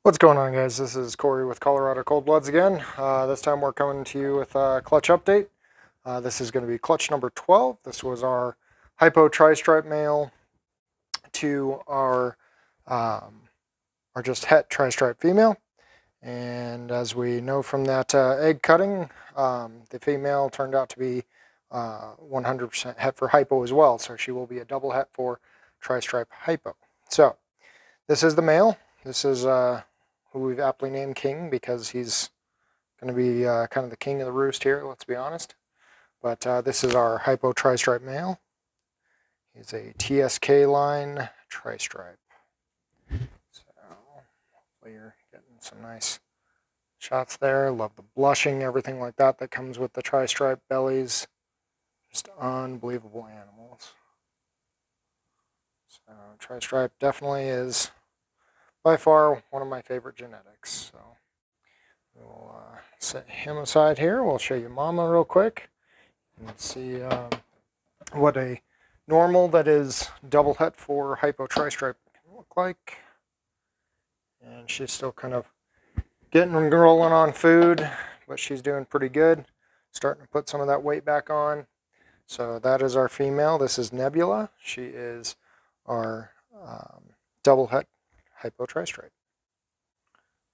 What's going on, guys? This is Corey with Colorado Cold Bloods again. This time we're coming to you with a clutch update. This is going to be clutch number 12. This was our Hypo Tristripe male to our just het Tristripe female. And as we know from that egg cutting, the female turned out to be 100% het for Hypo as well. So she will be a double het for Tristripe Hypo. So this is the male. This is who we've aptly named King because he's going to be kind of the king of the roost here, let's be honest. But this is our Hypo Tristripe male. He's a TSK line Tristripe. So hopefully you're getting some nice shots there. Love the blushing, everything like that that comes with the Tristripe bellies. Just unbelievable animals. So Tristripe definitely is by far one of my favorite genetics. So we'll set him aside here. We'll show you Mama real quick and see what a normal that is double het for Hypo Tristripe can look like. And she's still kind of getting rolling on food, but she's doing pretty good. Starting to put some of that weight back on. So that is our female. This is Nebula. She is our double het Hypo Tristripe.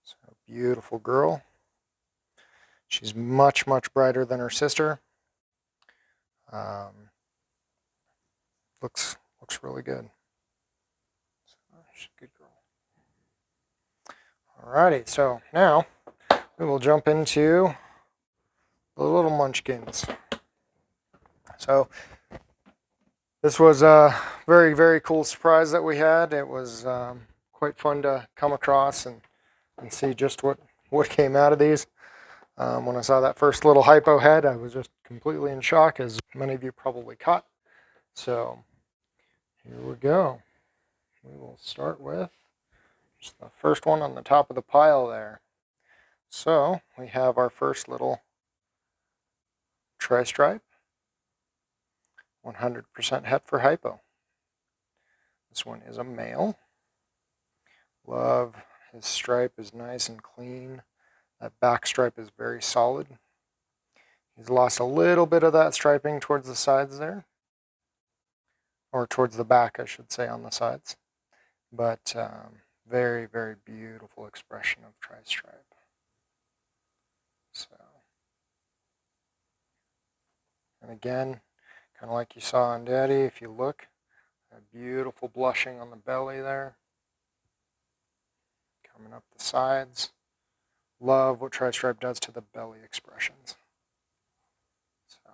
So beautiful girl. She's much, much brighter than her sister. Looks really good. So she's a good girl. Alrighty, so now we will jump into the little munchkins. So this was a very, very cool surprise that we had. It was quite fun to come across and see just what came out of these. When I saw that first little Hypo head, I was just completely in shock, as many of you probably caught. So here we go. We will start with just the first one on the top of the pile there. So we have our first little Tristripe, 100% het for Hypo. This one is a male. Love his stripe is nice and clean. That back stripe is very solid. He's lost a little bit of that striping towards the sides there. Or towards the back, I should say, on the sides. But very, very beautiful expression of Tristripe. So, and again, kind of like you saw on Daddy, if you look, a beautiful blushing on the belly there. Coming up the sides. Love what Tristripe does to the belly expressions. So,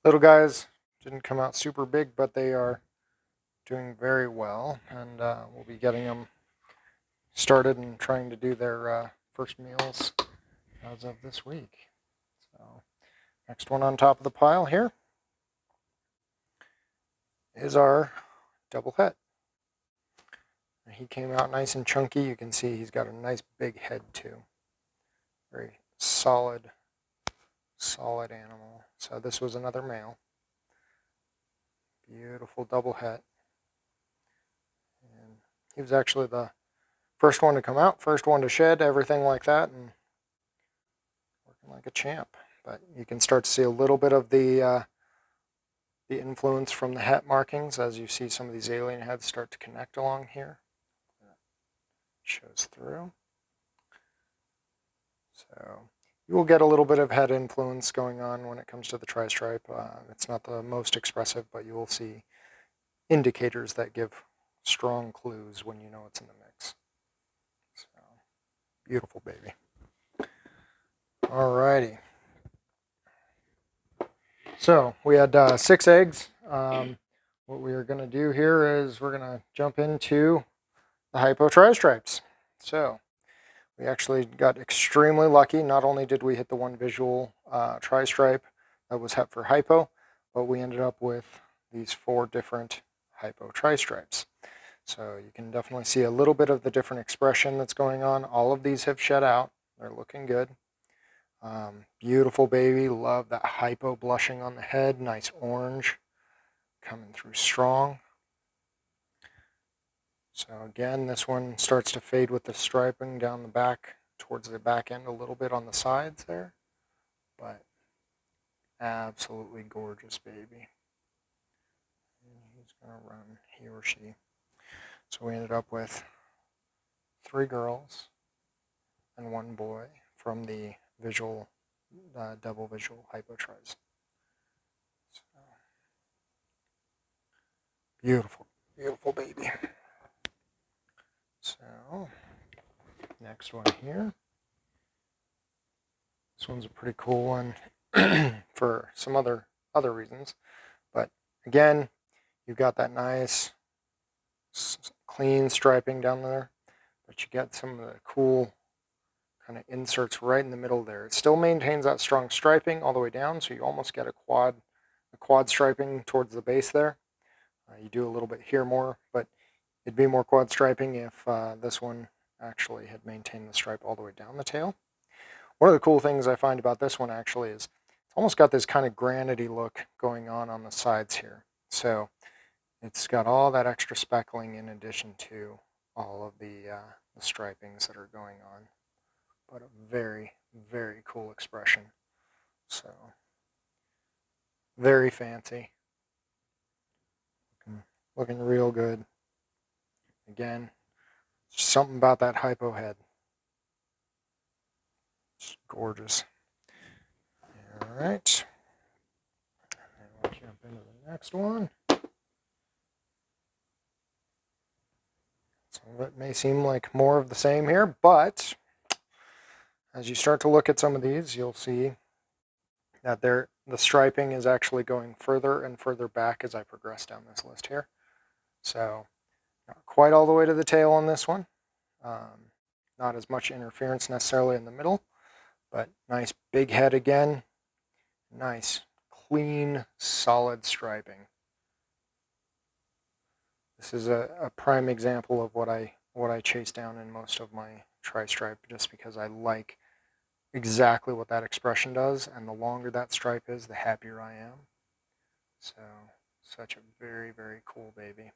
little guys didn't come out super big, but they are doing very well, and we'll be getting them started and trying to do their first meals as of this week. So, next one on top of the pile here is our double het. He came out nice and chunky. You can see he's got a nice big head too. Very solid animal. So this was another male. Beautiful double het. And he was actually the first one to come out, first one to shed, everything like that, and working like a champ. But you can start to see a little bit of the influence from the het markings as you see some of these alien heads start to connect along here. Shows through. So you will get a little bit of head influence going on when it comes to the Tristripe. It's not the most expressive, but you will see indicators that give strong clues when you know it's in the mix. So, beautiful baby. Alrighty. So we had 6 eggs. What we are going to do here is we're going to jump into the Hypo Tristripes. So we actually got extremely lucky. Not only did we hit the one visual Tristripe that was het for Hypo, but we ended up with these 4 different Hypo Tristripes. So you can definitely see a little bit of the different expression that's going on. All of these have shed out. They're looking good. Beautiful baby. Love that Hypo blushing on the head. Nice orange coming through strong. So again, this one starts to fade with the striping down the back, towards the back end a little bit on the sides there, but absolutely gorgeous baby. And he's gonna run, he or she. So we ended up with 3 girls and 1 boy from the visual, double visual hypo tries. So, beautiful, beautiful baby. So next one here. This one's a pretty cool one for some other reasons. But again, you've got that nice clean striping down there, but you get some of the cool kind of inserts right in the middle there. It still maintains that strong striping all the way down, so you almost get a quad striping towards the base there. You do a little bit here more, but it'd be more quad striping if this one actually had maintained the stripe all the way down the tail. One of the cool things I find about this one actually is it's almost got this kind of granity look going on the sides here. So it's got all that extra speckling in addition to all of the stripings that are going on. But a very, very cool expression. So very fancy. Looking real good. Again, something about that hypo head. It's gorgeous. All right. And we'll jump into the next one. Some of it may seem like more of the same here, but as you start to look at some of these, you'll see that the striping is actually going further and further back as I progress down this list here. So not quite all the way to the tail on this one. Not as much interference necessarily in the middle, but nice big head again. Nice, clean, solid striping. This is a prime example of what I chase down in most of my tri-stripe, just because I like exactly what that expression does, and the longer that stripe is, the happier I am. So, such a very, very cool baby.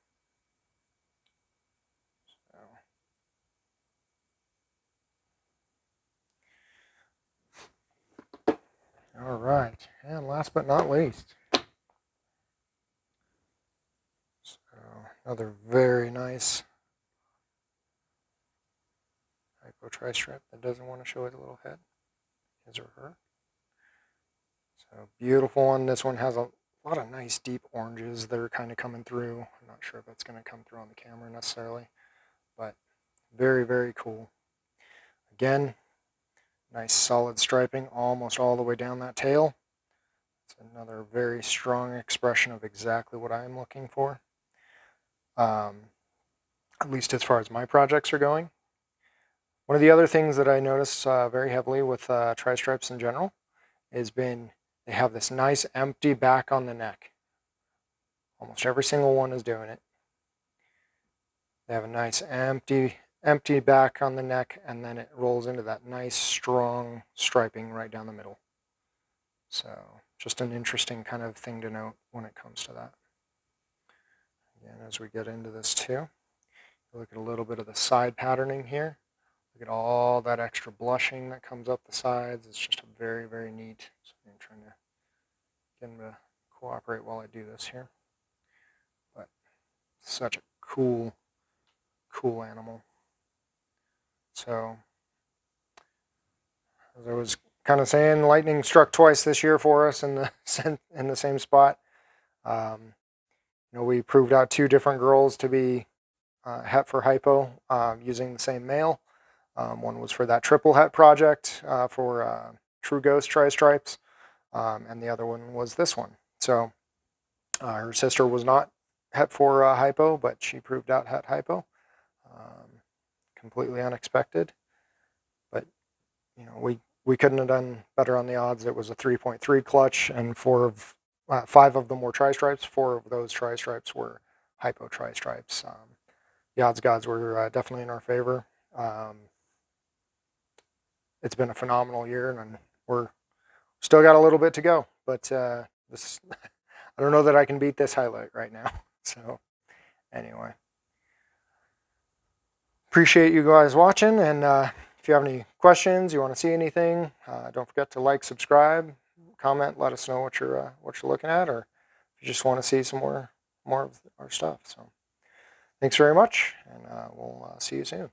So. All right, and last but not least, so another very nice hypo tri-stripe that doesn't want to show his little head, his or her. So beautiful one. This one has a lot of nice deep oranges that are kind of coming through. I'm not sure if that's going to come through on the camera necessarily, but very, very cool. Again, nice solid striping almost all the way down that tail. It's another very strong expression of exactly what I'm looking for, at least as far as my projects are going. One of the other things that I notice very heavily with tri-stripes in general has been they have this nice empty back on the neck. Almost every single one is doing it. They have a nice empty back on the neck, and then it rolls into that nice strong striping right down the middle. So just an interesting kind of thing to note when it comes to that. Again, as we get into this too, look at a little bit of the side patterning here. Look at all that extra blushing that comes up the sides. It's just a very, very neat. So I'm trying to get him to cooperate while I do this here. But such a cool animal. So as I was kind of saying, lightning struck twice this year for us in the same spot. We proved out 2 different girls to be het for hypo using the same male. One was for that triple het project for True Ghost Tri-Stripes, and the other one was this one. So her sister was not het for hypo, but she proved out het hypo. Completely unexpected, but we couldn't have done better on the odds. It was a 3.3 clutch, and 5 of them were tri-stripes. 4 of those tri-stripes were hypo tri-stripes. The odds gods were definitely in our favor. It's been a phenomenal year, and we're still got a little bit to go, but this I don't know that I can beat this highlight right now. So anyway, appreciate you guys watching, and if you have any questions, you want to see anything, don't forget to like, subscribe, comment, let us know what you're looking at, or if you just want to see some more of our stuff. So thanks very much, and we'll see you soon.